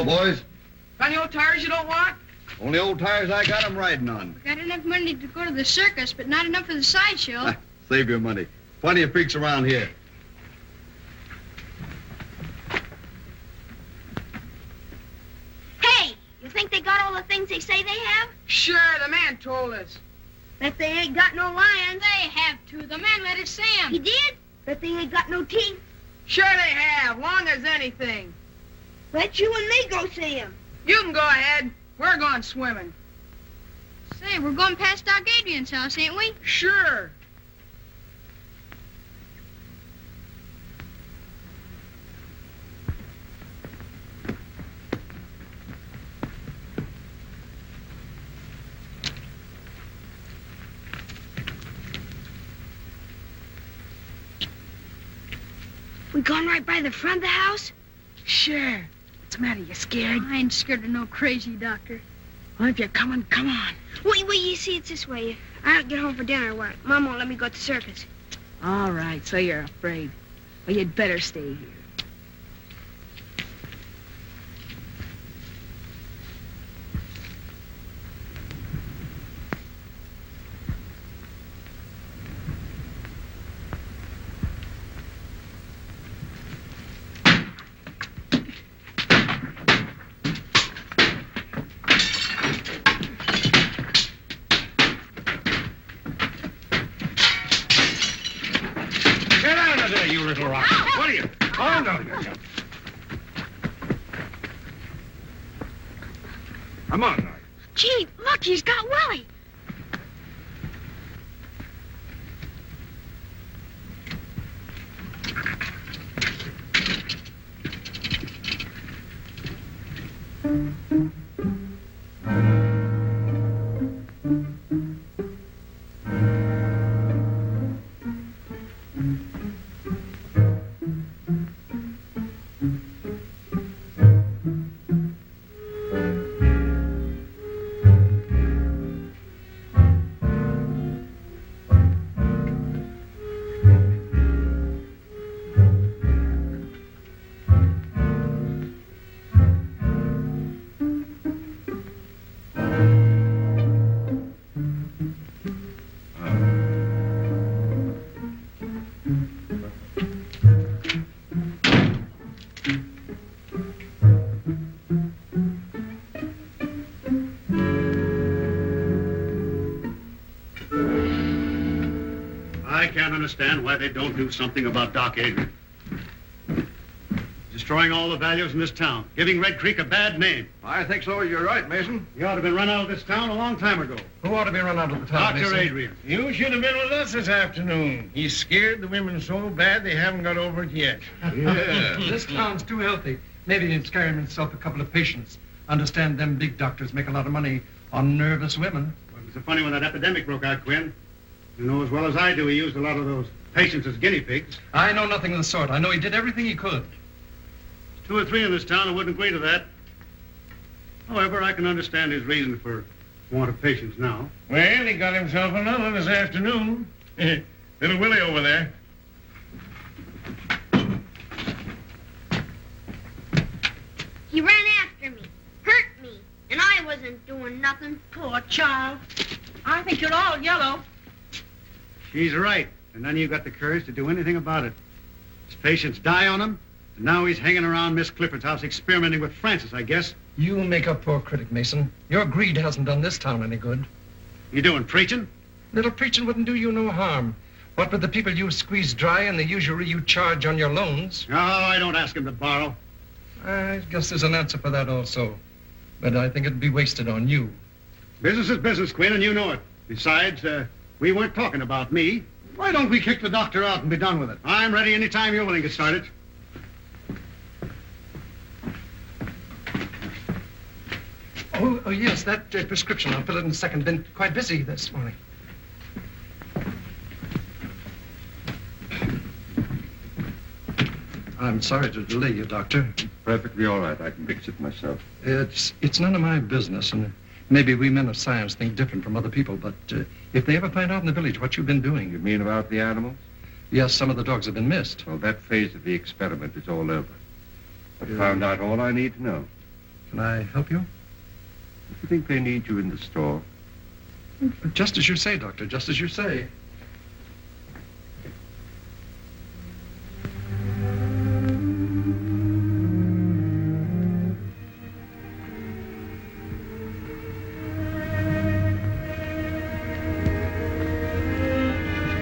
boys. Got any old tires you don't want? Only old tires I got, I'm riding on. We got enough money to go to the circus, but not enough for the sideshow. Save your money. Plenty of freaks around here. Hey, you think they got all the things they say they have? Sure, the man told us. Bet they ain't got no lions. They have to. The man let us see him. He did? Bet they ain't got no teeth. Sure they have, long as anything. Let you and me go see him. You can go ahead. We're going swimming. Say, we're going past Doc Adrian's house, ain't we? Sure. We gone right by the front of the house? Sure. What's the matter? You scared? I ain't scared of no crazy doctor. Well, if you're coming, come on. Wait, you see, it's this way. I don't get home for dinner or what? Mom won't let me go to the circus. All right, so you're afraid. Well, you'd better stay here. You little rock. What are you? Oh, no. Come on, now. Gee, look, he's got Willie. I can't understand why they don't do something about Doc Adrian. Destroying all the values in this town, giving Red Creek a bad name. I think so. You're right, Mason. He ought to have been run out of this town a long time ago. Who ought to be run out of the town, Dr. Mason? Adrian. You should have been with us this afternoon. He scared the women so bad they haven't got over it yet. Yeah. This town's too healthy. Maybe he'd scare himself a couple of patients. Understand them big doctors make a lot of money on nervous women. Well, it was so funny when that epidemic broke out, Quinn. You know as well as I do he used a lot of those patients as guinea pigs. I know nothing of the sort. I know he did everything he could. There's 2 or 3 in this town who wouldn't agree to that. However, I can understand his reason for want of patients now. Well, he got himself another this afternoon. Little Willie over there. He ran after me, hurt me, and I wasn't doing nothing. Poor child. I think you're all yellow. She's right. And none of you got the courage to do anything about it. His patients die on him, and now he's hanging around Miss Clifford's house experimenting with Francis, I guess. You make a poor critic, Mason. Your greed hasn't done this town any good. You doing preaching? Little preaching wouldn't do you no harm. What with the people you squeeze dry and the usury you charge on your loans? No, I don't ask him to borrow. I guess there's an answer for that also. But I think it'd be wasted on you. Business is business, Quinn, and you know it. Besides, we weren't talking about me. Why don't we kick the doctor out and be done with it? I'm ready any time you're willing to start it. Oh, yes, that prescription. I'll fill it in a second. Been quite busy this morning. I'm sorry to delay you, Doctor. Perfectly all right. I can fix it myself. It's none of my business, and maybe we men of science think different from other people, but if they ever find out in the village what you've been doing... You mean about the animals? Yes, some of the dogs have been missed. Well, that phase of the experiment is all over. I've found out all I need to know. Can I help you? You think they need you in the store? Just as you say, Doctor, just as you say.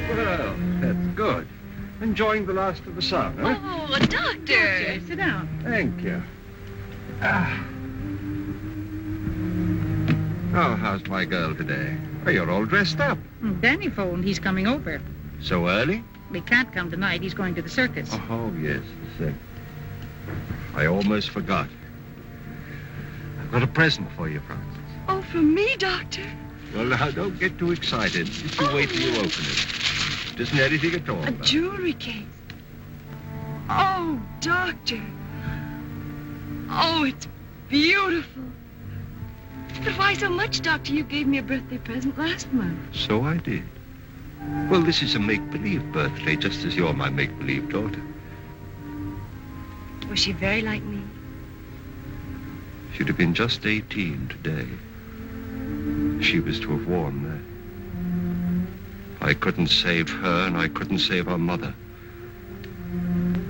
Well, that's good. Enjoying the last of the sun, huh? Oh, doctor. Sit down. Thank you. Oh, how's my girl today? Oh, you're all dressed up. Danny phoned. He's coming over. So early? He can't come tonight. He's going to the circus. Oh, yes, the thing. I almost forgot. I've got a present for you, Francis. Oh, for me, Doctor? Well, now, don't get too excited. Just you wait till you open it. It isn't anything at all. A jewelry case. Oh, Doctor. Oh, it's beautiful. But why so much, Doctor? You gave me a birthday present last month. So I did. Well, this is a make-believe birthday, just as you're my make-believe daughter. Was she very like me? She'd have been just 18 today. She was to have worn that. I couldn't save her, and I couldn't save her mother.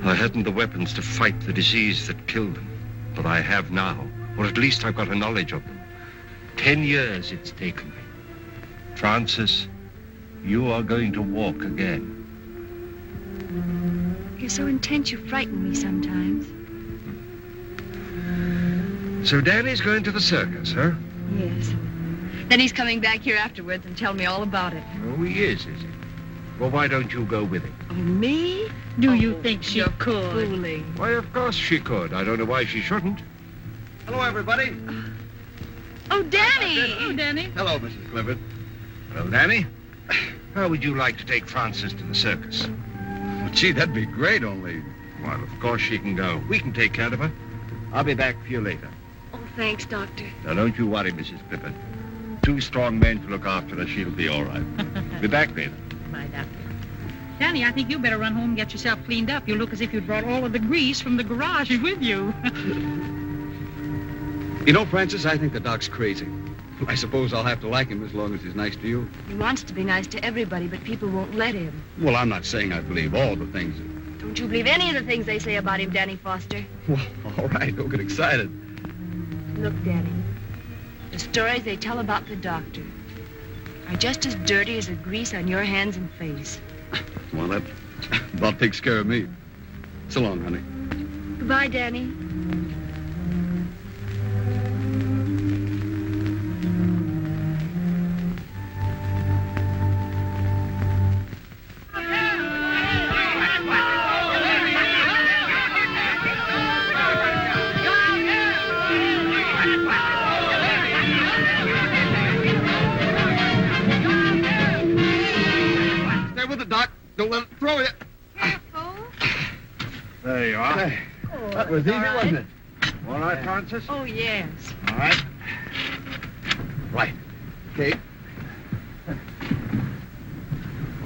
I hadn't the weapons to fight the disease that killed them, but I have now, or at least I've got a knowledge of them. 10 years it's taken me. Francis, you are going to walk again. You're so intense you frighten me sometimes. So Danny's going to the circus, huh? Yes. Then he's coming back here afterwards and tell me all about it. Oh, he is he? Well, why don't you go with him? Oh, me? Do you think she could? Fooling. Why, of course she could. I don't know why she shouldn't. Hello, everybody. Oh, Danny! Oh, Danny. Hello, Mrs. Clifford. Well, Danny, how would you like to take Frances to the circus? Well, gee, that'd be great, only... Well, of course she can go. We can take care of her. I'll be back for you later. Oh, thanks, Doctor. Now, don't you worry, Mrs. Clifford. 2 strong men to look after her. She'll be all right. Be back later. My doctor. Danny, I think you better run home and get yourself cleaned up. You look as if you'd brought all of the grease from the garage with you. You know, Francis, I think the doc's crazy. I suppose I'll have to like him as long as he's nice to you. He wants to be nice to everybody, but people won't let him. Well, I'm not saying I believe all the things. Don't you believe any of the things they say about him, Danny Foster? Well, all right, don't get excited. Look, Danny, the stories they tell about the doctor are just as dirty as the grease on your hands and face. Well, that about takes care of me. So long, honey. Goodbye, Danny. Stay with it, Doc. Don't let it throw you. Careful. There you are. Hey, that was easy, wasn't it? All right, Francis? Oh, yes. All right. Right. Okay. Well,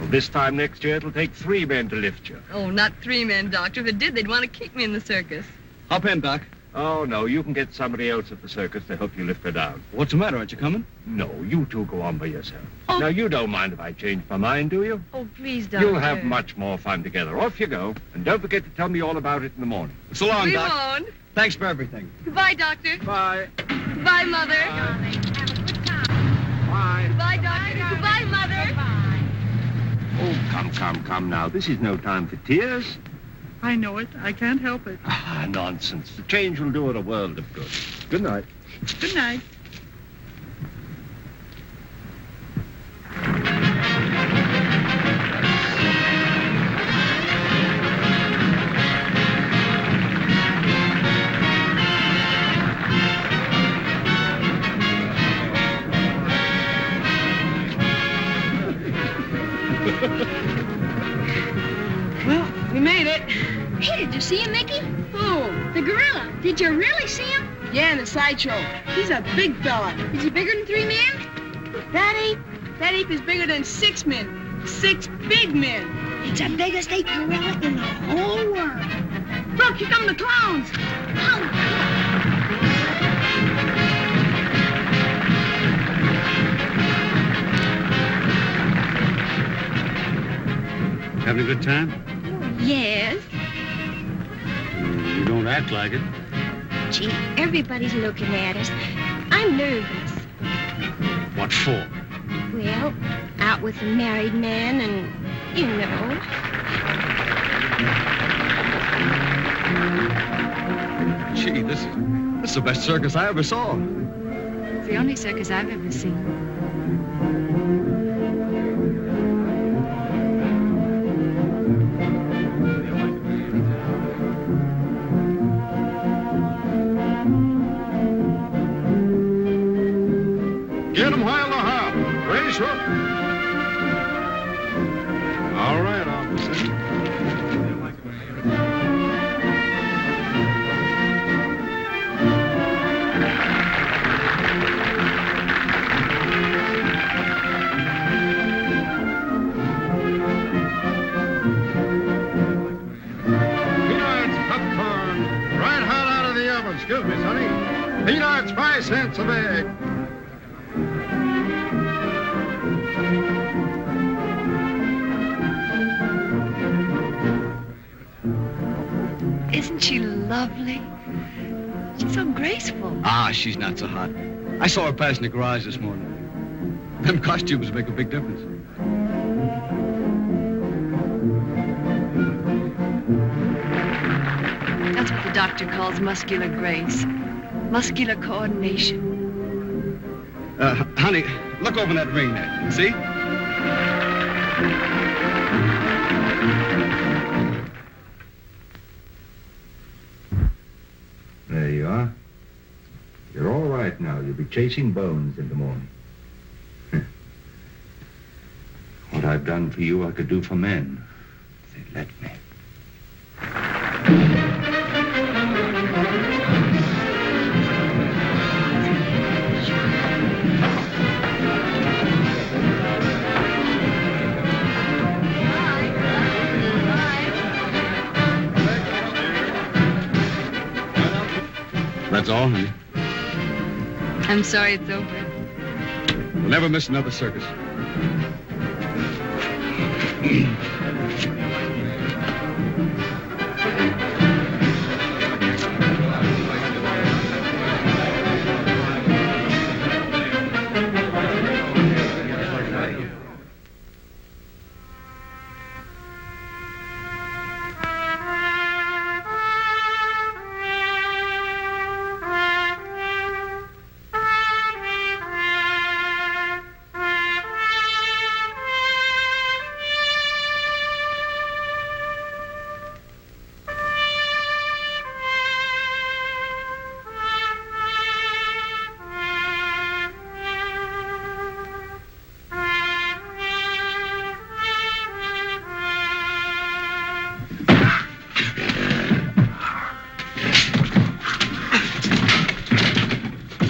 this time next year, it'll take 3 men to lift you. Oh, not 3 men, Doctor. If it did, they'd want to keep me in the circus. Hop in, Doc. Oh, no, you can get somebody else at the circus to help you lift her down. What's the matter? Aren't you coming? No, you 2 go on by yourself. Oh. Now, you don't mind if I change my mind, do you? Oh, please, Doctor. You'll have much more fun together. Off you go. And don't forget to tell me all about it in the morning. So long, We Doc. won't. Thanks for everything. Goodbye, Doctor. Bye. Goodbye, Mother. Bye. Goodbye, Doctor. Goodbye, Mother. Oh, come now. This is no time for tears. I know it. I can't help it. Ah, nonsense. The change will do her a world of good. Good night. Good night. Well, we made it. Hey, did you see him, Mickey? Who? The gorilla. Did you really see him? Yeah, in the sideshow. He's a big fella. Is he bigger than 3 men? That ape is bigger than 6 men. 6 big men. It's the biggest ape gorilla in the whole world. Look, here come the clowns. Oh, Having a good time? Yes. You don't act like it. Gee, everybody's looking at us. I'm nervous. What for? Well, out with a married man and, you know. Gee, this is the best circus I ever saw. It's the only circus I've ever seen. Get him while they're hot. Raise hook. All right, officer. Peanuts, popcorn, right hot out of the oven. Excuse me, sonny. Peanuts, 5 cents a bag. Isn't she lovely? She's so graceful. Ah, she's not so hot. I saw her pass in the garage this morning. Them costumes make a big difference. That's what the doctor calls muscular grace. Muscular coordination. Honey, look over that ring there. See? There you are. You're all right now. You'll be chasing bones in the morning. What I've done for you, I could do for men. If they'd let me. That's all, honey. I'm sorry it's over. We'll never miss another circus.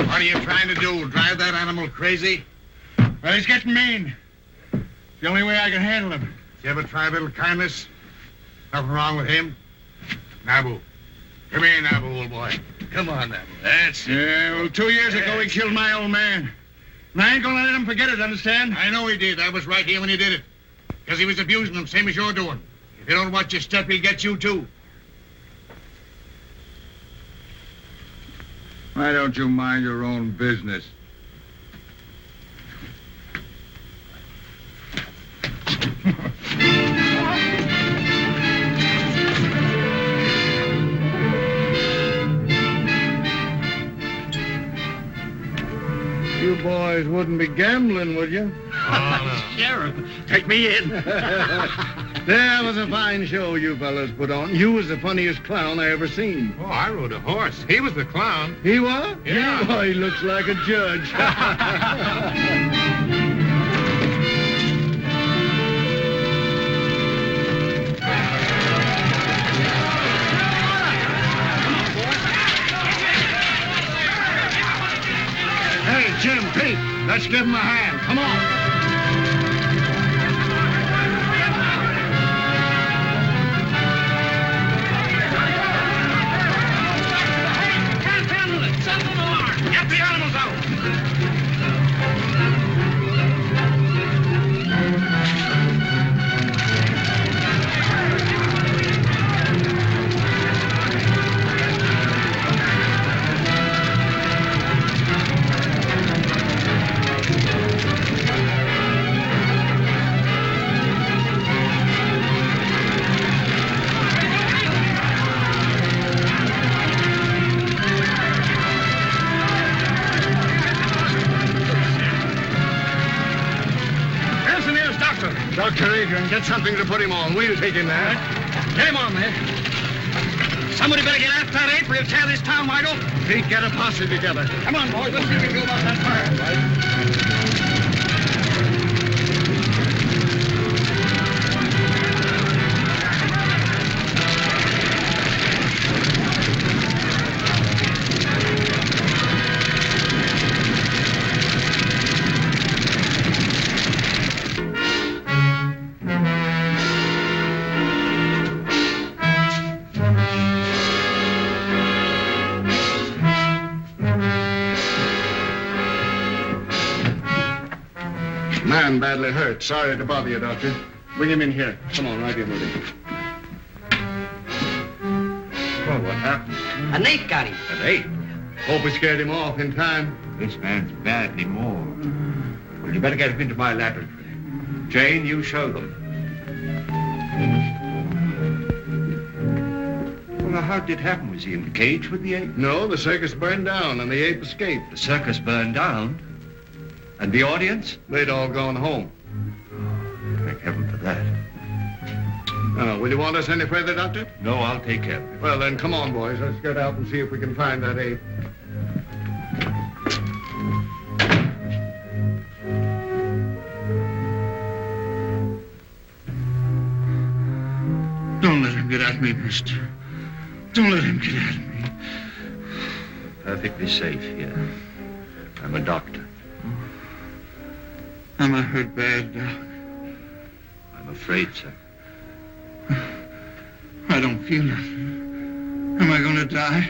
What are you trying to do? Drive that animal crazy? Well, he's getting mean. It's the only way I can handle him. You ever try a little kindness? Nothing wrong with him? Nabu. Come here, Nabu, old boy. Come on, Nabu. That's it. Yeah, well, 2 years ago, he killed my old man. And I ain't gonna let him forget it, understand? I know he did. I was right here when he did it. Because he was abusing him, same as you're doing. If you don't watch your step, he'll get you, too. Why don't you mind your own business? You boys wouldn't be gambling, would you? Oh, Sheriff, take me in. That was a fine show you fellas put on. You was the funniest clown I ever seen. Oh, I rode a horse. He was the clown. He was? Yeah. Oh, he looks like a judge. Hey, Jim, Pete, let's give him a hand. Come on. Get the animals out! Dr. Adrian, get something to put him on. We'll take him there. Get him on there. Somebody better get after that ape. We'll tear this town wide open. Pete, get a posse together. Come on, boys. Let's see what we can do about that fire. Man badly hurt. Sorry to bother you, Doctor. Bring him in here. Come on, right here, Moody. Well, what happened? An ape got him. An ape? Hope we scared him off in time. This man's badly mauled. Well, you better get him into my laboratory. Jane, you show them. Well, now, how did it happen? Was he in the cage with the ape? No, the circus burned down and the ape escaped. The circus burned down? And the audience? They'd all gone home. Thank heaven for that. Will you want us any further, Doctor? No, I'll take care of it. Well, then, come on, boys. Let's get out and see if we can find that ape. Don't let him get at me, mister. Don't let him get at me. Perfectly safe here. I'm a doctor. Am I hurt bad, Doc? I'm afraid so. I don't feel it. Am I going to die?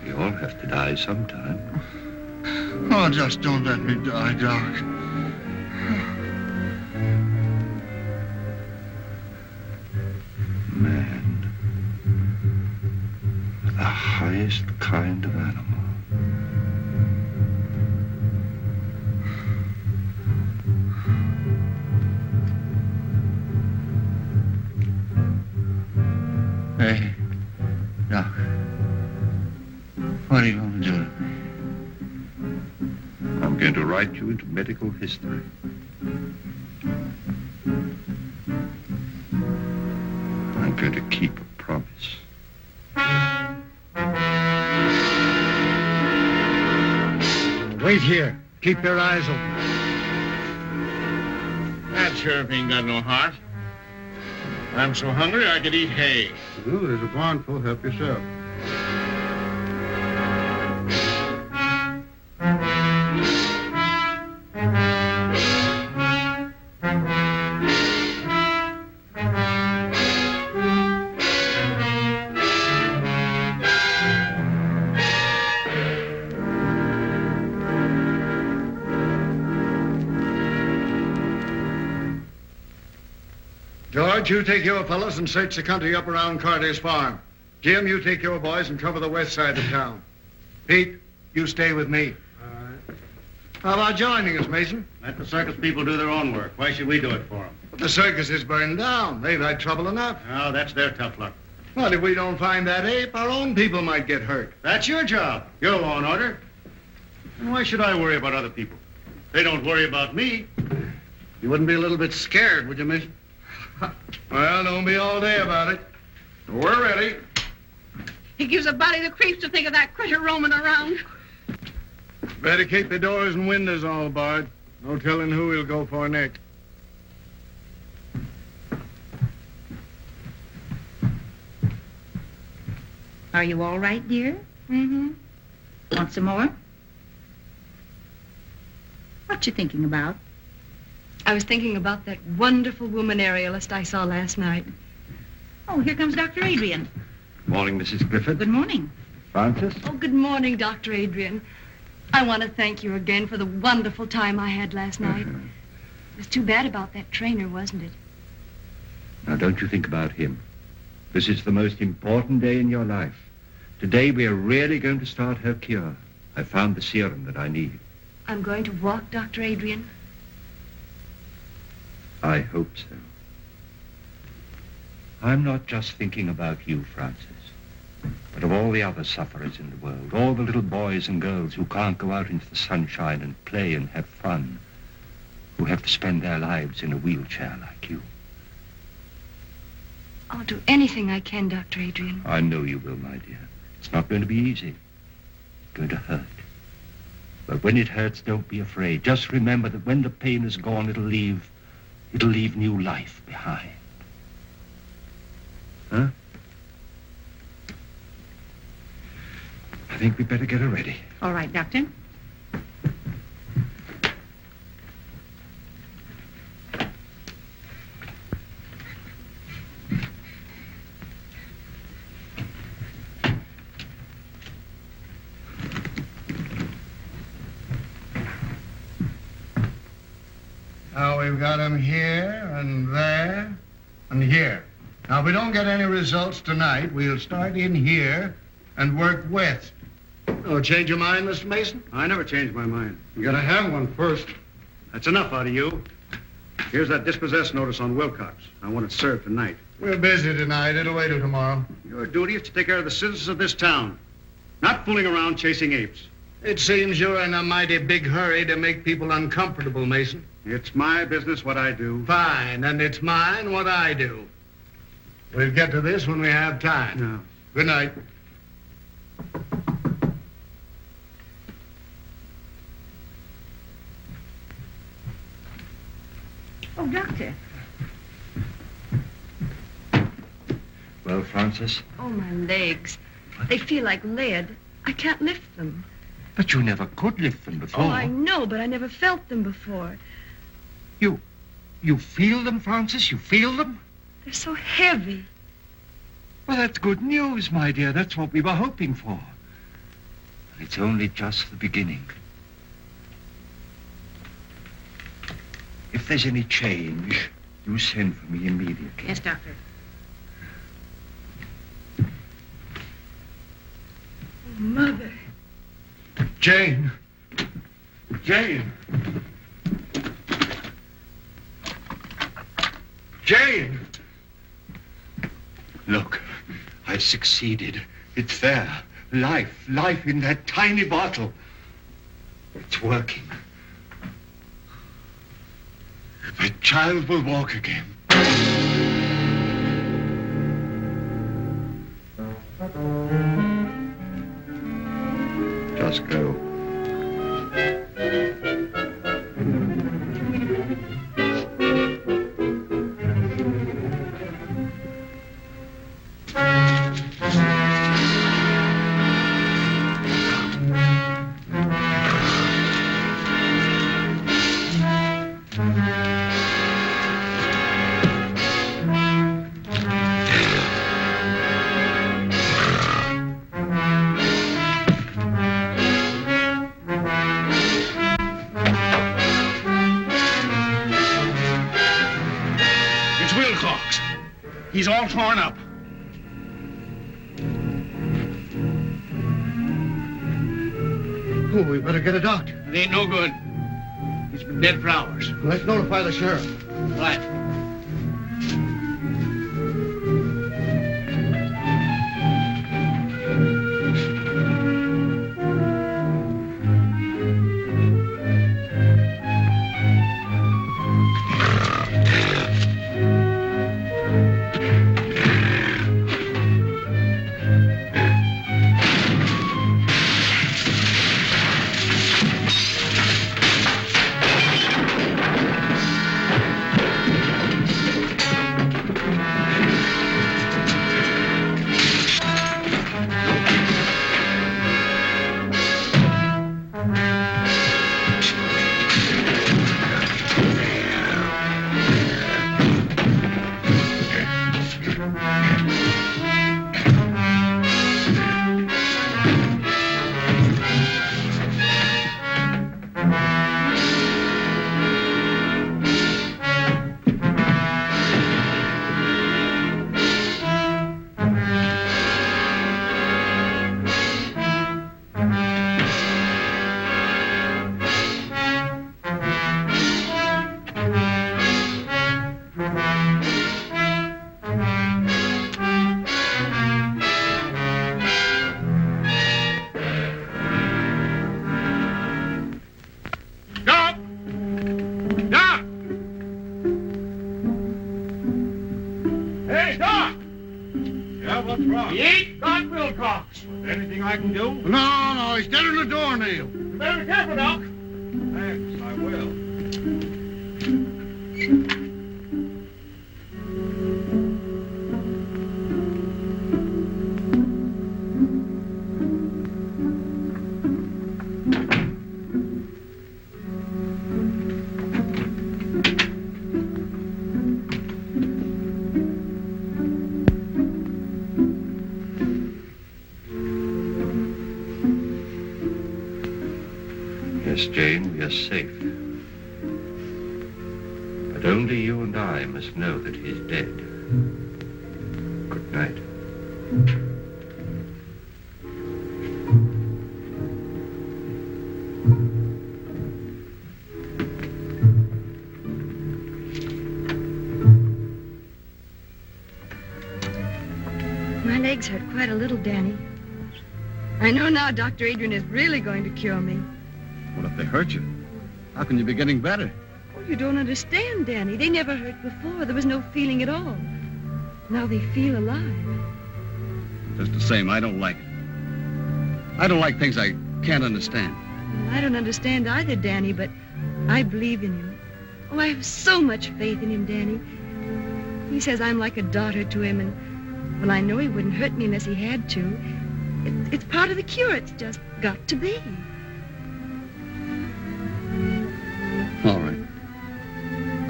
We all have to die sometime. Oh, just don't let me die, Doc. Man. The highest kind of animal. Hey, Doc. What are you going to do? I'm going to write you into medical history. I'm going to keep a promise. Wait here. Keep your eyes open. That sheriff ain't got no heart. I'm so hungry I could eat hay. Ooh, there's a barn full. Help yourself. George, you take your fellows and search the country up around Carter's farm. Jim, you take your boys and cover the west side of town. Pete, you stay with me. All right. How about joining us, Mason? Let the circus people do their own work. Why should we do it for them? But the circus is burned down. They've had trouble enough. Oh, that's their tough luck. Well, if we don't find that ape, our own people might get hurt. That's your job. Your law and order. And why should I worry about other people? They don't worry about me. You wouldn't be a little bit scared, would you, Mason? Well, don't be all day about it. We're ready. He gives a body the creeps to think of that critter roaming around. Better keep the doors and windows all barred. No telling who he'll go for next. Are you all right, dear? Mm-hmm. Want some more? What you thinking about? I was thinking about that wonderful woman aerialist I saw last night. Oh, here comes Dr. Adrian. Morning, Mrs. Griffith. Good morning. Francis? Oh, good morning, Dr. Adrian. I want to thank you again for the wonderful time I had last night. It was too bad about that trainer, wasn't it? Now, don't you think about him. This is the most important day in your life. Today, we are really going to start her cure. I found the serum that I need. I'm going to walk, Dr. Adrian. I hope so. I'm not just thinking about you, Francis, but of all the other sufferers in the world, all the little boys and girls who can't go out into the sunshine and play and have fun. who have to spend their lives in a wheelchair like you. I'll do anything I can, Dr. Adrian. I know you will, my dear. It's not going to be easy. It's going to hurt. But when it hurts, don't be afraid. Just remember that when the pain is gone, it'll leave new life behind. Huh? I think we'd better get her ready. All right, Doctor. Now we've got him here and there and here. Now, if we don't get any results tonight, we'll start in here and work west. Oh, change your mind, Mr. Mason? I never changed my mind. You gotta have one first. That's enough out of you. Here's that dispossessed notice on Wilcox. I want it served tonight. We're busy tonight. It'll wait till tomorrow. Your duty is to take care of the citizens of this town, not fooling around chasing apes. It seems you're in a mighty big hurry to make people uncomfortable, Mason. It's my business what I do. Fine, and it's mine what I do. We'll get to this when we have time. No. Good night. Oh, Doctor. Well, Francis? Oh, my legs. They feel like lead. I can't lift them. But you never could lift them before. Oh, I know, but I never felt them before. You feel them, Francis? You feel them? They're so heavy. Well, that's good news, my dear. That's what we were hoping for. And it's only just the beginning. If there's any change, you send for me immediately. Yes, Doctor. Oh, Mother. Jane. Jane. Jane. Look, I've succeeded. It's there. Life in that tiny bottle. It's working. My child will walk again. Just go. He's all torn up. Oh, we better get a doctor. It ain't no good. He's been dead for hours. Let's notify the sheriff. Right. He ain't got Wilcox. Anything I can do? No, he's dead on the doornail. You better be careful, Doc. Thanks, I will. Yes, Jane, we are safe. But only you and I must know that he's dead. Good night. My legs hurt quite a little, Danny. I know now Dr. Adrian is really going to cure me. What if they hurt you? How can you be getting better? Oh, you don't understand, Danny. They never hurt before. There was no feeling at all. Now they feel alive. Just the same, I don't like it. I don't like things I can't understand. Well, I don't understand either, Danny, but I believe in him. Oh, I have so much faith in him, Danny. He says I'm like a daughter to him, and, well, I know he wouldn't hurt me unless he had to. It's part of the cure. It's just got to be. All right.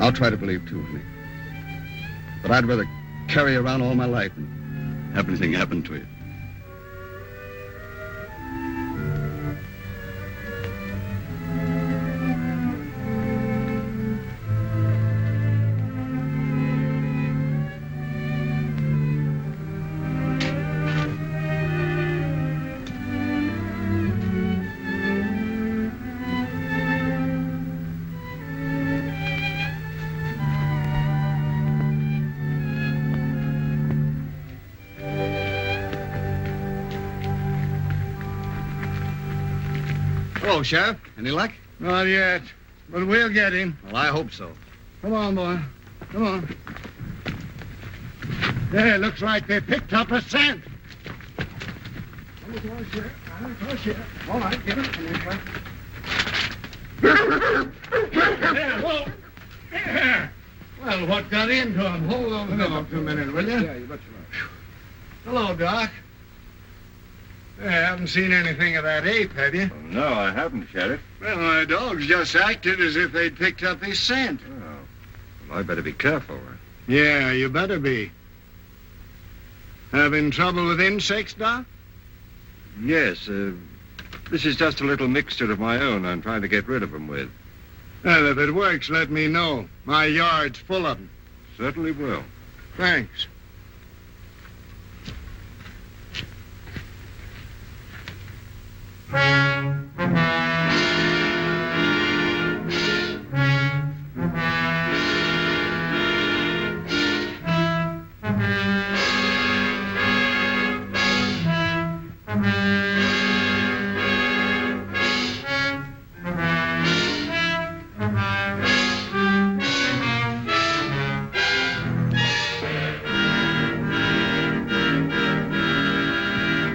I'll try to believe, too, honey. But I'd rather carry around all my life than have anything happen to you. Hello, Sheriff. Any luck? Not yet, but we'll get him. Well, I hope so. Come on, boy. Come on. There, looks like they picked up a scent. All right, get him. There, whoa. There. Well, what got into him? Hold on a minute, will you? Yeah, you betcha. Hello, Doc. You haven't seen anything of that ape, have you? Well, no, I haven't, Sheriff. Well, my dogs just acted as if they'd picked up his scent. Oh, well, I better be careful. Yeah, you better be. Having trouble with insects, Doc? Yes, this is just a little mixture of my own I'm trying to get rid of them with. Well, if it works, let me know. My yard's full of them. Certainly will. Thanks.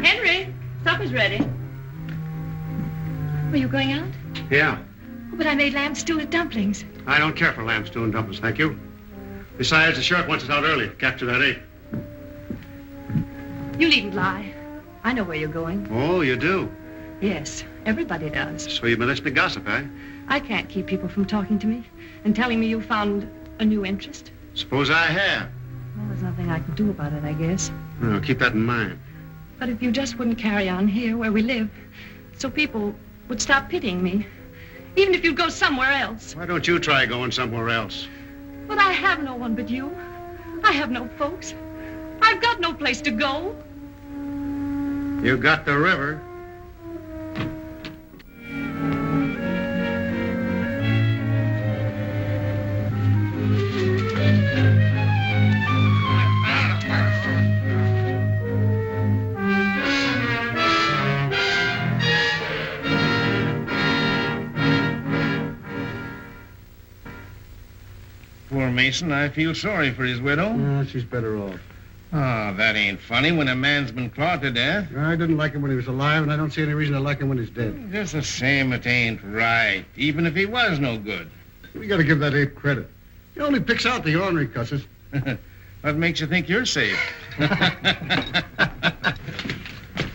Henry, supper's ready. Were you going out? Yeah. Oh, but I made lamb stew with dumplings. I don't care for lamb stew and dumplings, thank you. Besides, the sheriff wants us out early to capture that ape. You needn't lie. I know where you're going. Oh, you do? Yes, everybody does. So you've been listening to gossip, eh? I can't keep people from talking to me and telling me you found a new interest. Suppose I have. Well, there's nothing I can do about it, I guess. Well, keep that in mind. But if you just wouldn't carry on here where we live, so people would stop pitying me, even if you'd go somewhere else. Why don't you try going somewhere else? But I have no one but you. I have no folks. I've got no place to go. You got the river. Poor Mason, I feel sorry for his widow. She's better off. Oh, that ain't funny when a man's been clawed to death. I didn't like him when he was alive, and I don't see any reason to like him when he's dead. Just the same, it ain't right, even if he was no good. We gotta give that ape credit. He only picks out the ornery cusses. What makes you think you're safe?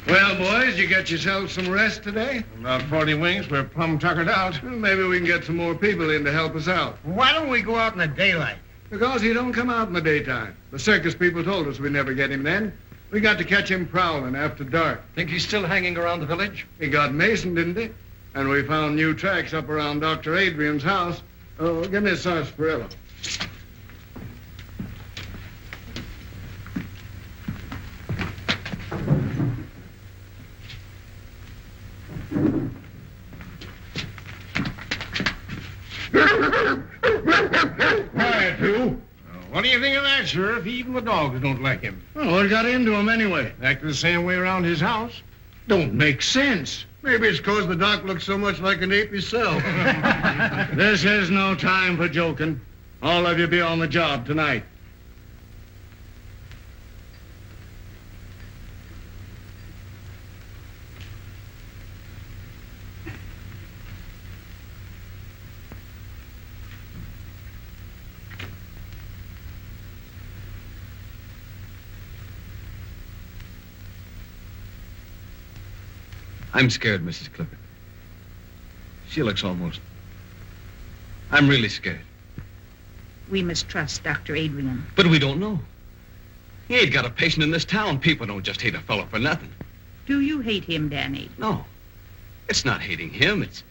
Well, boys, you got yourselves some rest today? About 40 winks, we're plumb tuckered out. Well, maybe we can get some more people in to help us out. Why don't we go out in the daylight? Because he don't come out in the daytime. The circus people told us we'd never get him then. We got to catch him prowling after dark. Think he's still hanging around the village? He got Mason, didn't he? And we found new tracks up around Dr. Adrian's house. Oh, give me a sarsaparilla. Quiet, you. What do you think of that, Sheriff? Even the dogs don't like him. Well, what got into him anyway? Acting the same way around his house. Don't make sense. Maybe it's 'cause the doc looks so much like an ape himself. This is no time for joking. All of you be on the job tonight. I'm scared, Mrs. Clifford. She looks almost... I'm really scared. We must trust Dr. Adrian. But we don't know. He ain't got a patient in this town. People don't just hate a fellow for nothing. Do you hate him, Danny? No. It's not hating him. It's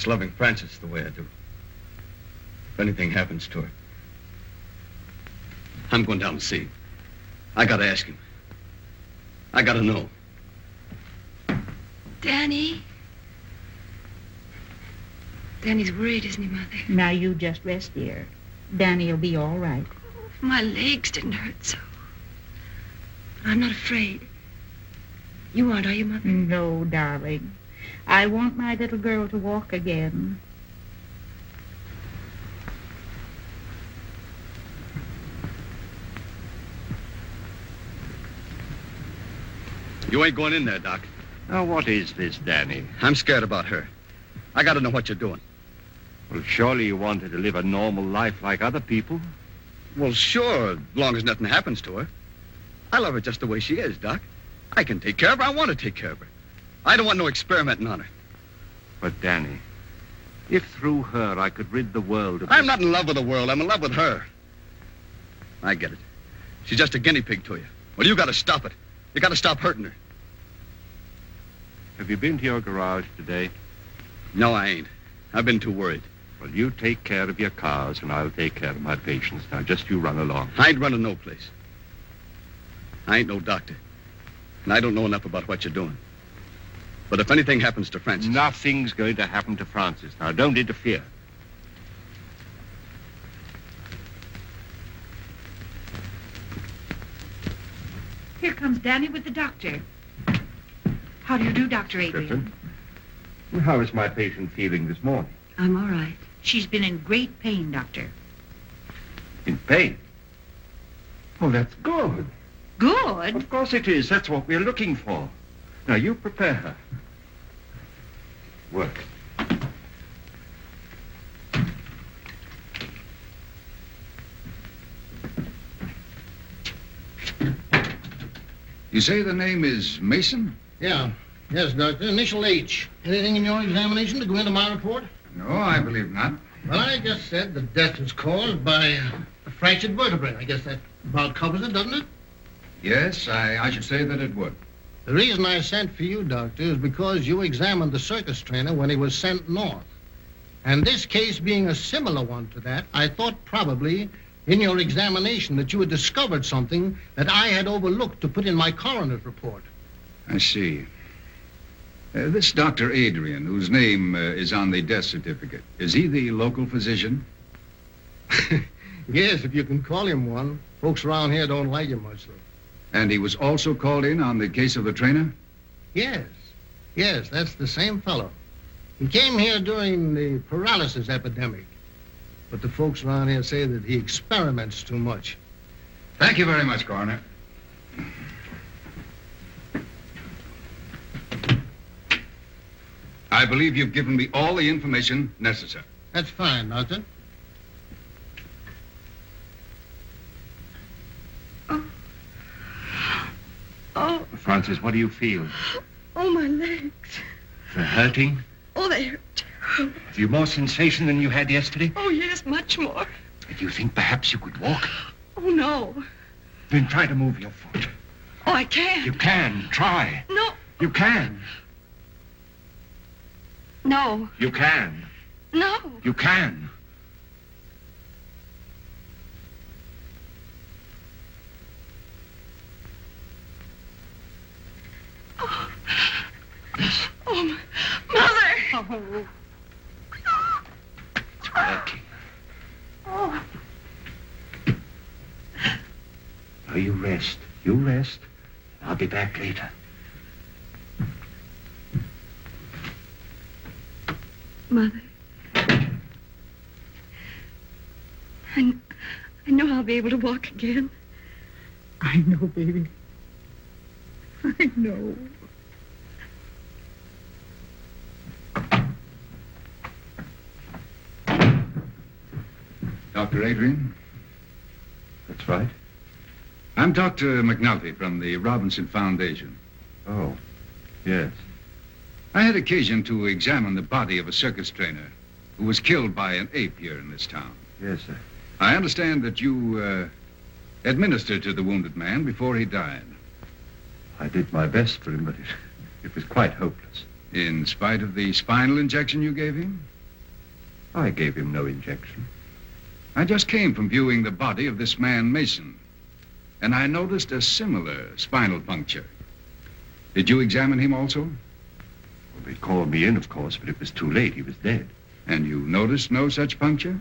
loving Frances the way I do. If anything happens to her, I'm going down to see him. I gotta ask him. I gotta know. Danny? Danny's worried, isn't he, Mother? Now you just rest, dear. Danny'll be all right. If my legs didn't hurt so. But I'm not afraid. You aren't, are you, Mother? No, darling. I want my little girl to walk again. You ain't going in there, Doc. Now, what is this, Danny? I'm scared about her. I gotta know what you're doing. Well, surely you want her to live a normal life like other people. Well, sure, as long as nothing happens to her. I love her just the way she is, Doc. I can take care of her. I want to take care of her. I don't want no experimenting on her. But, Danny, if through her I could rid the world of... I'm not in love with the world. I'm in love with her. I get it. She's just a guinea pig to you. Well, you gotta stop it. You gotta stop hurting her. Have you been to your garage today? No, I ain't. I've been too worried. Well, you take care of your cars, and I'll take care of my patients. Now, just you run along. I ain't running no place. I ain't no doctor. And I don't know enough about what you're doing. But if anything happens to Frances... Nothing's going to happen to Frances. Now, don't interfere. Here comes Danny with the doctor. How do you do, Dr. Adrian? Griffin, well, how is my patient feeling this morning? I'm all right. She's been in great pain, Doctor. In pain? Oh, that's good. Good? Of course it is. That's what we're looking for. Now, you prepare her. Work. You say the name is Mason? Yeah. Yes, Doctor. Initial H. Anything in your examination to go into my report? No, I believe not. Well, I just said the death was caused by a fractured vertebrae. I guess that about covers it, doesn't it? Yes, I should say that it would. The reason I sent for you, Doctor, is because you examined the circus trainer when he was sent north. And this case being a similar one to that, I thought probably in your examination that you had discovered something that I had overlooked to put in my coroner's report. I see. This Dr. Adrian, whose name is on the death certificate, is he the local physician? Yes, if you can call him one. Folks around here don't like him much, though. And he was also called in on the case of the trainer? Yes. Yes, that's the same fellow. He came here during the paralysis epidemic. But the folks around here say that he experiments too much. Thank you very much, Coroner. I believe you've given me all the information necessary. That's fine, Doctor. Oh, Francis, what do you feel? oh, my legs. They're hurting? Oh, they hurt terrible. Have you more sensation than you had yesterday? Oh, yes, much more. Do you think perhaps you could walk? Oh, no. Then try to move your foot. Oh, I can't. You can. Try. No. You can. No. You can. No. You can. Oh, Mother. Oh. It's working. Oh. Now you rest. You rest. I'll be back later. Mother. I know I'll be able to walk again. I know, baby. I know. Dr. Adrian? That's right. I'm Dr. McNulty from the Robinson Foundation. Oh, yes. I had occasion to examine the body of a circus trainer who was killed by an ape here in this town. Yes, sir. I understand that you administered to the wounded man before he died. I did my best for him, but it was quite hopeless. In spite of the spinal injection you gave him? I gave him no injection. I just came from viewing the body of this man, Mason, and I noticed a similar spinal puncture. Did you examine him also? Well, they called me in, of course, but it was too late. He was dead. And you noticed no such puncture?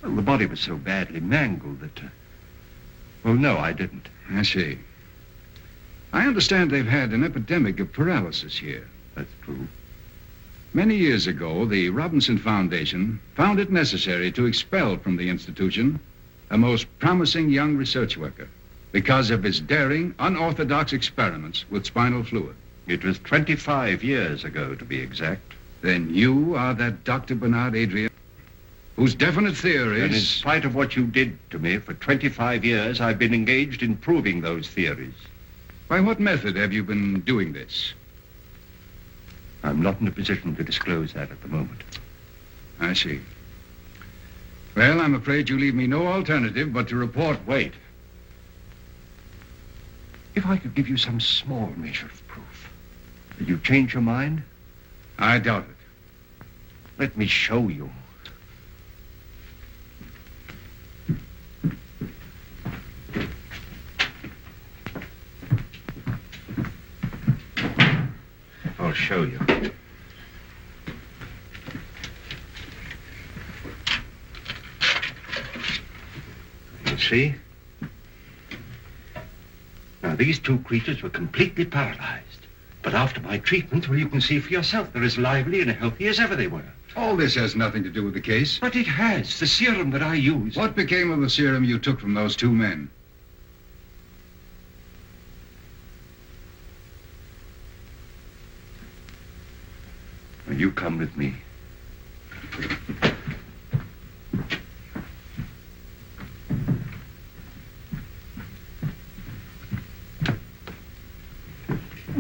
Well, the body was so badly mangled that... Well, no, I didn't. I see. I understand they've had an epidemic of paralysis here. That's true. Many years ago, the Robinson Foundation found it necessary to expel from the institution a most promising young research worker because of his daring, unorthodox experiments with spinal fluid. It was 25 years ago, to be exact. Then you are that Dr. Bernard Adrian, whose definite theories... And in spite of what you did to me, for 25 years, I've been engaged in proving those theories. By what method have you been doing this? I'm not in a position to disclose that at the moment. I see. Well, I'm afraid you leave me no alternative but to report. Wait. If I could give you some small measure of proof, would you change your mind? I doubt it. Let me show you. I'll show you. You see? Now, these two creatures were completely paralyzed. But after my treatment, well, you can see for yourself, they're as lively and healthy as ever they were. All this has nothing to do with the case. But it has. The serum that I use. What became of the serum you took from those two men? Well, you come with me.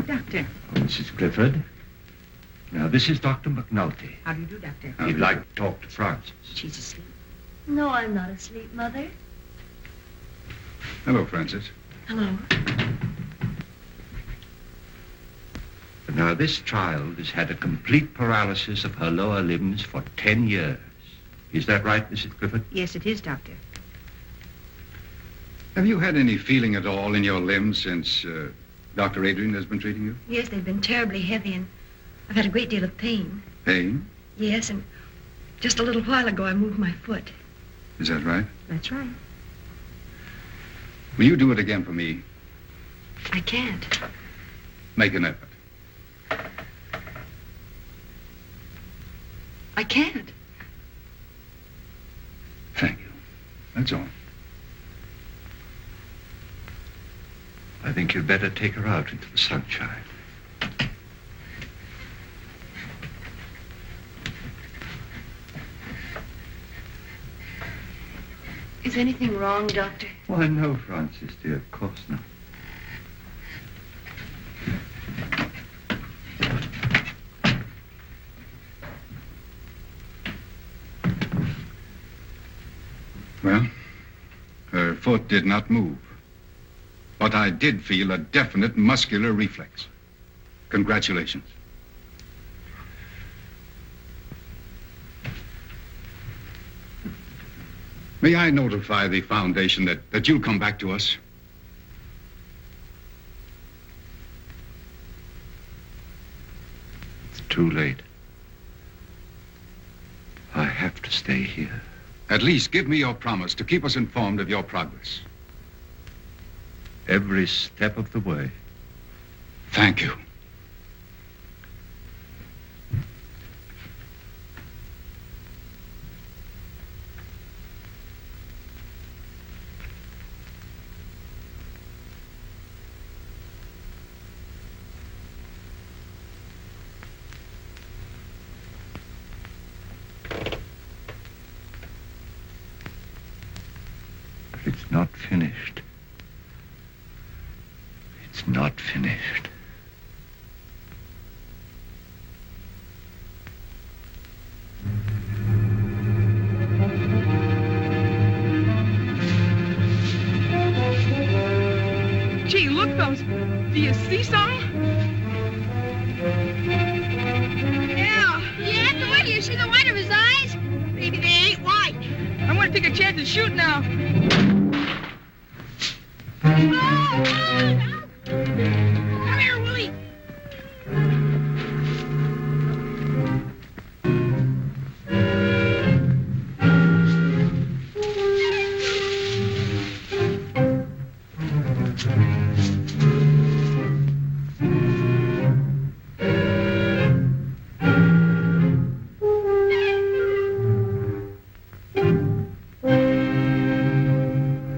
Doctor. Oh, Mrs. Clifford. Now, this is Dr. McNulty. How do you do, Doctor? He'd like to talk to Frances. She's asleep. No, I'm not asleep, Mother. Hello, Francis. Hello. Now, this child has had a complete paralysis of her lower limbs for 10 years. Is that right, Mrs. Clifford? Yes, it is, Doctor. Have you had any feeling at all in your limbs since Dr. Adrian has been treating you? Yes, they've been terribly heavy, and I've had a great deal of pain. Pain? Yes, and just a little while ago I moved my foot. Is that right? That's right. Will you do it again for me? I can't. Make an effort. I can't. Thank you. That's all. I think you'd better take her out into the sunshine. Is anything wrong, Doctor? Why, no, Francis, dear, of course not. Well, her foot did not move. But I did feel a definite muscular reflex. Congratulations. May I notify the Foundation that you'll come back to us? It's too late. I have to stay here. At least give me your promise to keep us informed of your progress. Every step of the way. Thank you. It's not finished. It's not finished. Gee, look, fellas. Do you see something? Yeah. Yeah, the way you see the white of his eyes? Maybe they ain't white. I'm gonna take a chance and shoot now. Come here, Willie.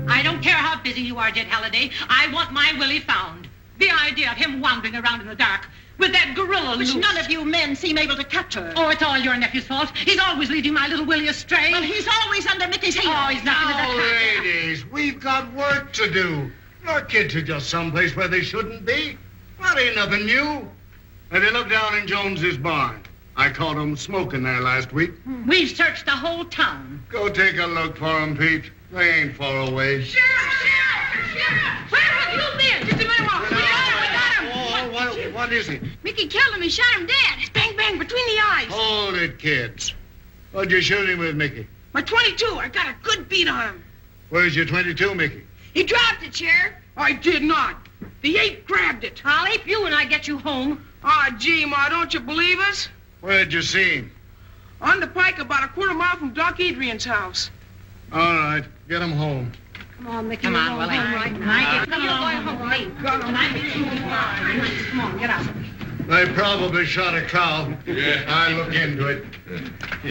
I don't care how busy you are, Jed Halliday. I want my Willie found. The idea of him wandering around in the dark with that gorilla Which loose. none of you men seem able to capture. Oh, it's all your nephew's fault. He's always leading my little Willie astray. Well, he's always under Mickey's heel. Oh, he's nothing to Now, that. ladies, we've got work to do. Our kids are just someplace where they shouldn't be. That ain't nothing new. Have you looked down in Jones's barn? I caught 'em smoking there last week. We've searched the whole town. Go take a look for 'em, Pete. They ain't far away. Where have you been? Just a minute, Walker. We got him. Oh, what is it? Mickey killed him. He shot him dead. Bang, bang, between the eyes. Hold it, kids. What'd you shoot him with, Mickey? My 22. I got a good beat on him. Where's your 22, Mickey? He dropped it, Sheriff. I did not. The ape grabbed it. I'll ape you when I get you home. Ah, gee, Ma, don't you believe us? Where'd you see him? On the pike about a quarter mile from Doc Adrian's house. All right, get him home. Come on, Mickey. Come we're on, going Willie. home right now. Come on, get out. They probably shot a cow. Yeah. I'll look into it.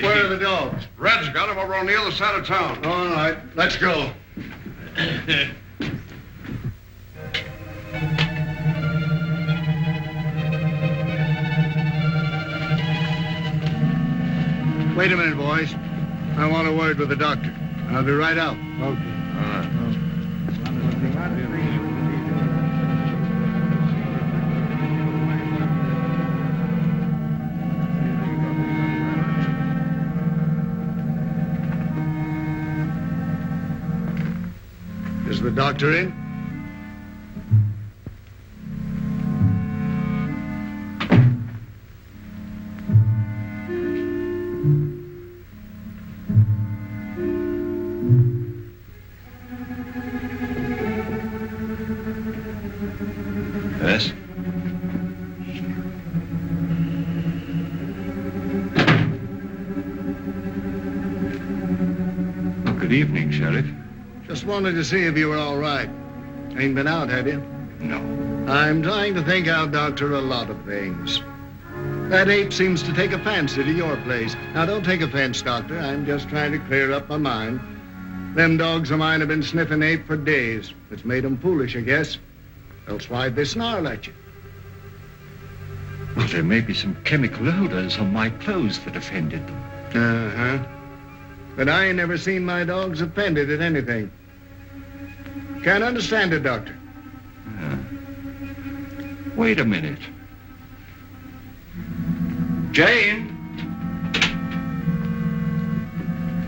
Where are the dogs? Red's got him over on the other side of town. All right, let's go. Wait a minute, boys. I want a word with the doctor. I'll be right out. Okay. Is the doctor in? Yes? Well, good evening, Sheriff. Just wanted to see if you were all right. Ain't been out, have you? No. I'm trying to think out, Doctor, a lot of things. That ape seems to take a fancy to your place. Now, don't take offense, Doctor. I'm just trying to clear up my mind. Them dogs of mine have been sniffing ape for days. It's made 'em foolish, I guess. Else why'd they snarl at you? Well, there may be some chemical odors on my clothes that offended them. Uh-huh. But I ain't never seen my dogs offended at anything. Can't understand it, Doctor. Wait a minute. Jane!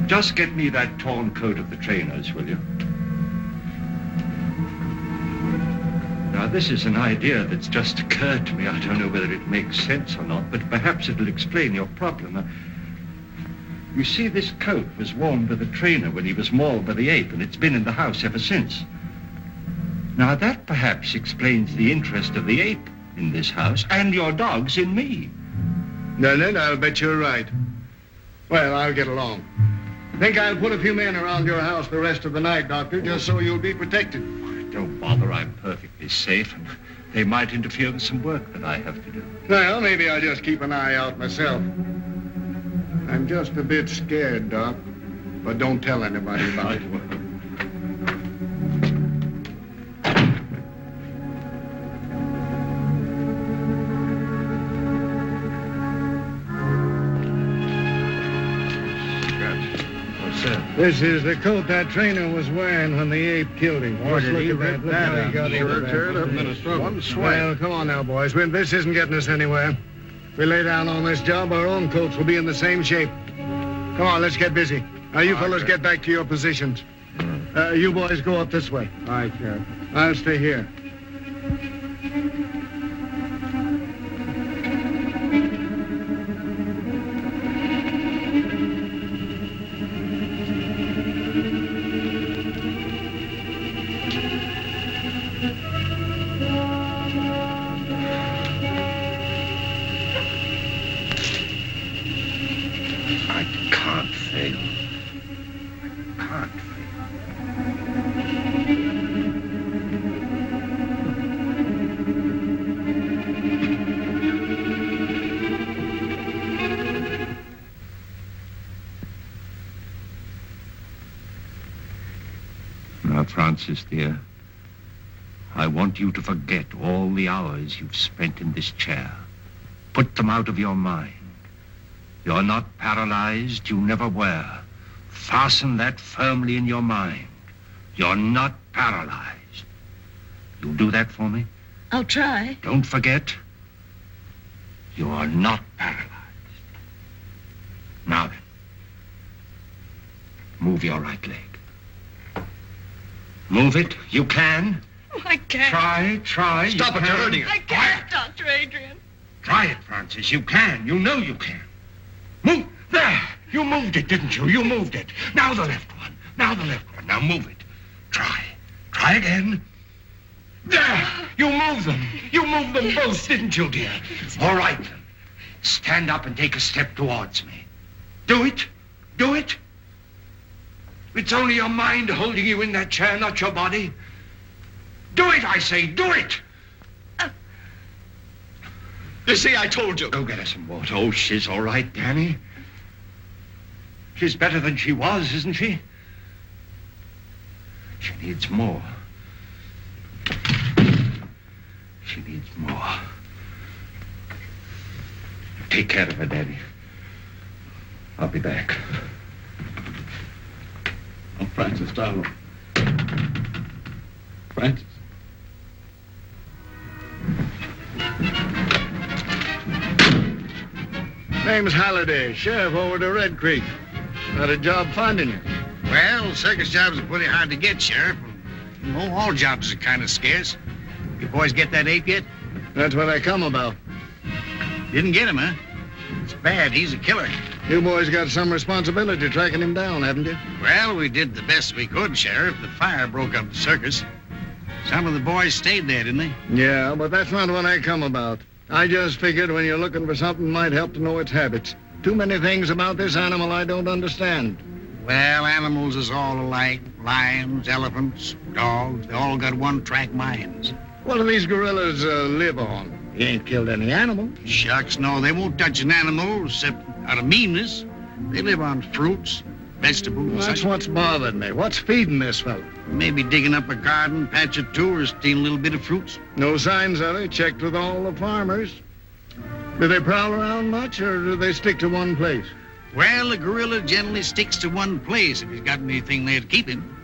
Just get me that torn coat of the trainer's, will you? Now, this is an idea that's just occurred to me. I don't know whether it makes sense or not, but perhaps it'll explain your problem. You see, this coat was worn by the trainer when he was mauled by the ape, and it's been in the house ever since. Now, that perhaps explains the interest of the ape in this house and your dogs in me. Then I'll bet you're right. Well, I'll get along. Think I'll put a few men around your house the rest of the night, Doctor, just so you'll be protected. Don't bother, I'm perfectly safe, and they might interfere with some work that I have to do. Well, maybe I'll just keep an eye out myself. I'm just a bit scared, Doc, but don't tell anybody about it. This is the coat that trainer was wearing when the ape killed him. Boy, did he rip that up. One sweat. Well, come on now, boys. This isn't getting us anywhere. If we lay down on this job, our own coats will be in the same shape. Come on, let's get busy. Now, you fellas get back to your positions. You boys go up this way. All right, Sheriff. I'll stay here. Francis, dear, I want you to forget all the hours you've spent in this chair. Put them out of your mind. You're not paralyzed. You never were. Fasten that firmly in your mind. You're not paralyzed. You'll do that for me? I'll try. Don't forget, you are not paralyzed. Now then, move your right leg. Move it. You can. Oh, I can't. Try. Stop it, you're hurting her. I can't, Dr. Adrian. Try it, Francis. You can. You know you can. Move. There. You moved it, didn't you? You moved it. Now the left one. Now the left one. Now move it. Try. Try again. There. You moved them. You moved them both, didn't you, dear? All right, then. Stand up and take a step towards me. Do it. Do it. It's only your mind holding you in that chair, not your body. Do it, I say. Do it. You see, I told you. Go get her some water. Oh, she's all right, Danny. She's better than she was, isn't she? She needs more. She needs more. Take care of her, Daddy. I'll be back. Oh, Francis, darling. Francis. Name's Halliday, sheriff over to Red Creek. Had a job finding you. Well, circus jobs are pretty hard to get, Sheriff. You know, all jobs are kind of scarce. You boys get that ape yet? That's what I come about. Didn't get him, huh? It's bad. He's a killer. You boys got some responsibility tracking him down, haven't you? Well, we did the best we could, Sheriff. The fire broke up the circus. Some of the boys stayed there, didn't they? Yeah, but that's not what I come about. I just figured when you're looking for something might help to know its habits. Too many things about this animal I don't understand. Well, animals is all alike. Lions, elephants, dogs, they all got one-track minds. What do these gorillas live on? You ain't killed any animal. Shucks, no, they won't touch an animal except out of meanness. They live on fruits, vegetables. That's what's bothered me. What's feeding this fellow? Maybe digging up a garden, patch or two, or stealing a little bit of fruits. No signs of it. Checked with all the farmers. Do they prowl around much, or do they stick to one place? Well, the gorilla generally sticks to one place if he's got anything there to keep him.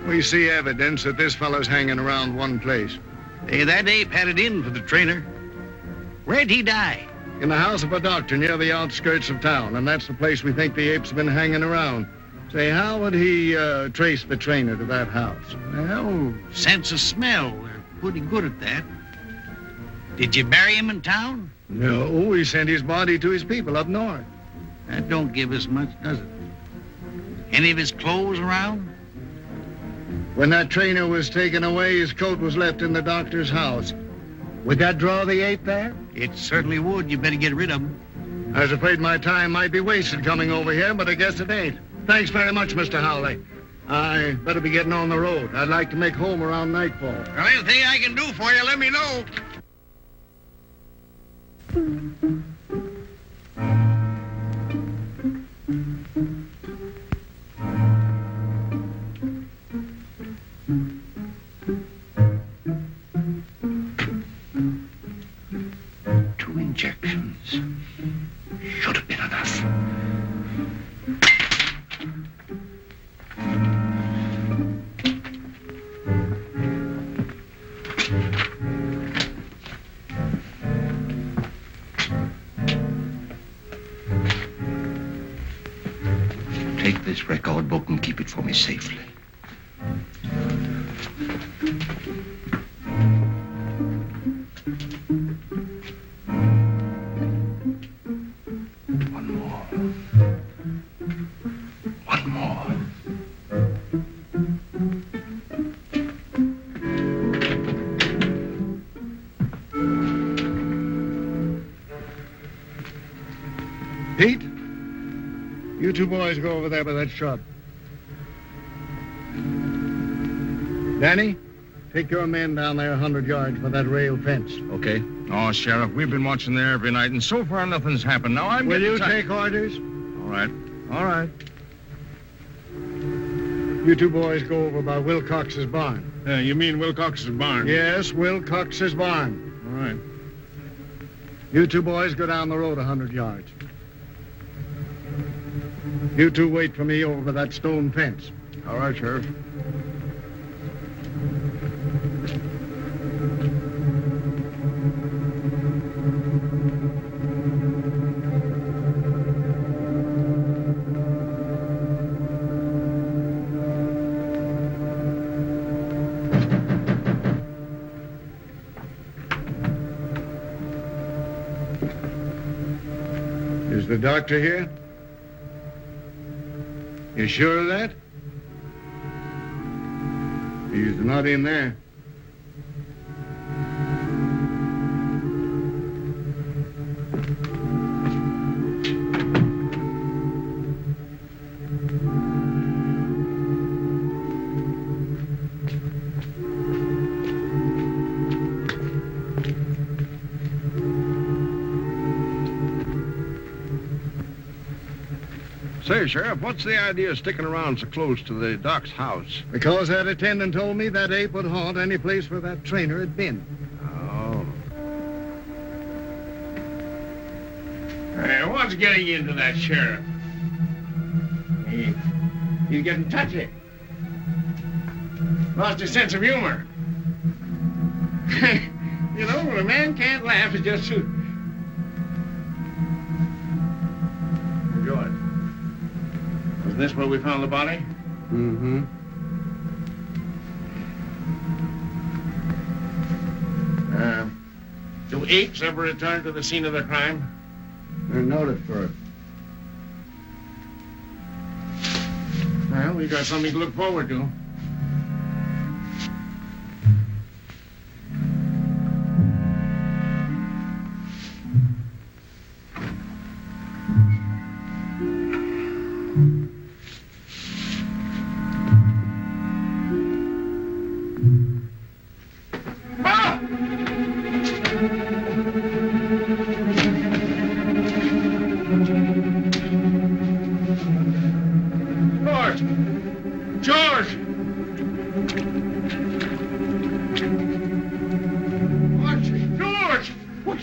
We see evidence that this fellow's hanging around one place. Hey, that ape had it in for the trainer. Where'd he die? In the house of a doctor near the outskirts of town, and that's the place we think the ape's been hanging around. Say, how would he trace the trainer to that house? Well, sense of smell. We're pretty good at that. Did you bury him in town? No, we sent his body to his people up north. That don't give us much, does it? Any of his clothes around? When that trainer was taken away, his coat was left in the doctor's house. Would that draw the ape there? It certainly would. You better get rid of him. I was afraid my time might be wasted coming over here, but I guess it ain't. Thanks very much, Mr. Howley. I better be getting on the road. I'd like to make home around nightfall. Well, anything I can do for you, let me know. Two injections. Should have been enough. Take this record book and keep it for me safely. One more. One more. Pete, you two boys go over there by that shrub. Danny, take your men down there 100 yards by that rail fence. Okay. Oh, Sheriff, we've been watching there every night, and so far nothing's happened. Now I'm Will getting you tired. take orders? All right. All right. You two boys go over by Wilcox's barn. You mean Wilcox's barn? Yes, Wilcox's barn. All right. You two boys go down the road 100 yards. You two wait for me over by that stone fence. All right, Sheriff. Is the doctor here? You sure of that? He's not in there. Say, Sheriff, what's the idea of sticking around so close to the doc's house? Because that attendant told me that ape would haunt any place where that trainer had been. Oh. Hey, what's getting into that sheriff? He's getting touchy. Lost his sense of humor. You know, when a man can't laugh, it's just too... George, was this where we found the body? Mm-hmm. Do apes ever return to the scene of their crime? They're noted for it. Well, we got something to look forward to.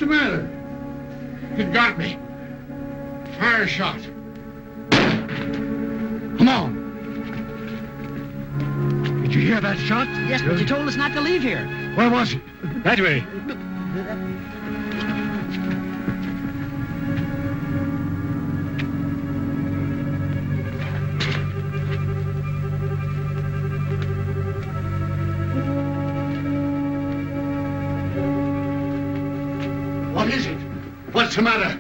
the matter? It got me. Fire a shot. Come on. Did you hear that shot? Yes, but you told us not to leave here. Where was it? That way. What is it? What's the matter?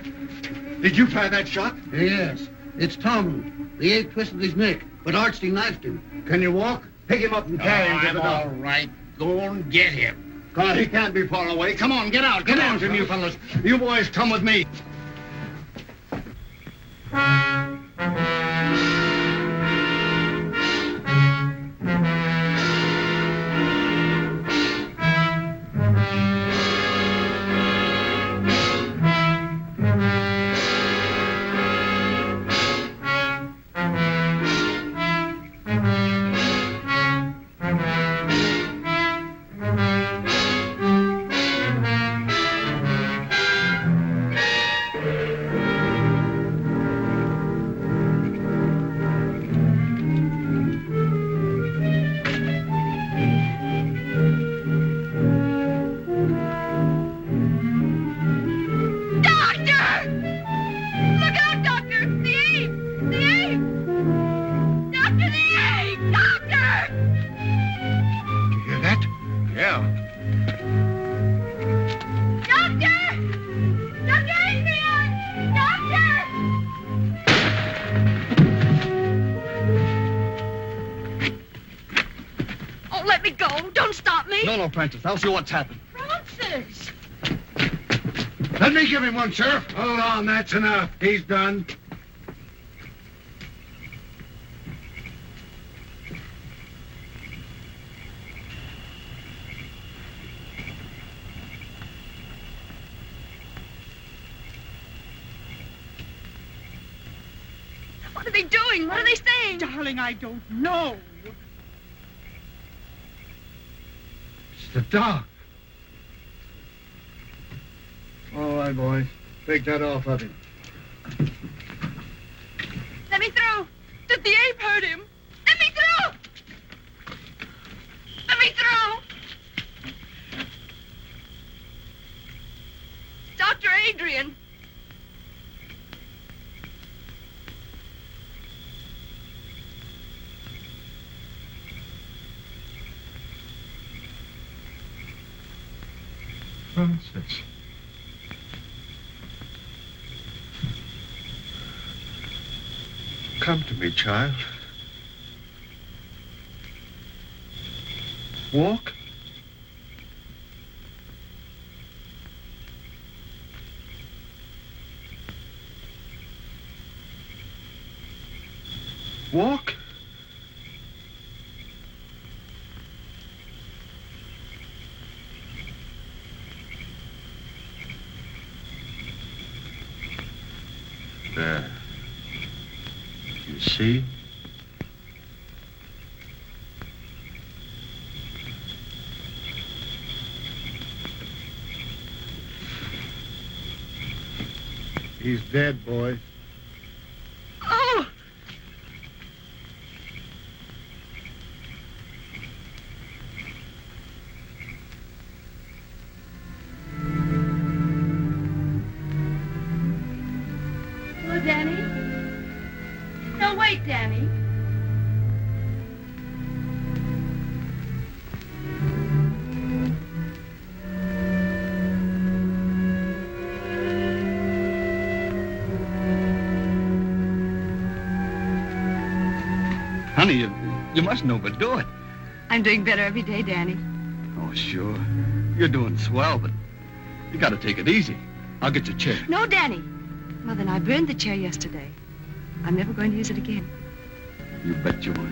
Did you fire that shot? Yes. It's Tom. The ape twisted his neck, but Archie knifed him. Can you walk? Pick him up and carry him to the doctor. All right. Go and get him. God, he can't be far away. Come on, get out. Get down to you fellas. You boys come with me. No, Francis. I'll see what's happened. Francis! Let me give him one, Sheriff. Hold on, that's enough. He's done. What are they doing? What are they saying? Darling, I don't know. It's the dog. All right, boys. Take that off of him. Let me through. Did the ape hurt him? Let me through. Let me through. Dr. Adrian. Francis. Come to me, child. Walk. Walk. There. You see? He's dead, boy. Oh! Hello, Danny? No, wait, Danny. Honey, you mustn't overdo it. I'm doing better every day, Danny. Oh, sure. You're doing swell, but you gotta take it easy. I'll get you a chair. No, Danny. Mother and I burned the chair yesterday. I'm never going to use it again. You bet you won't.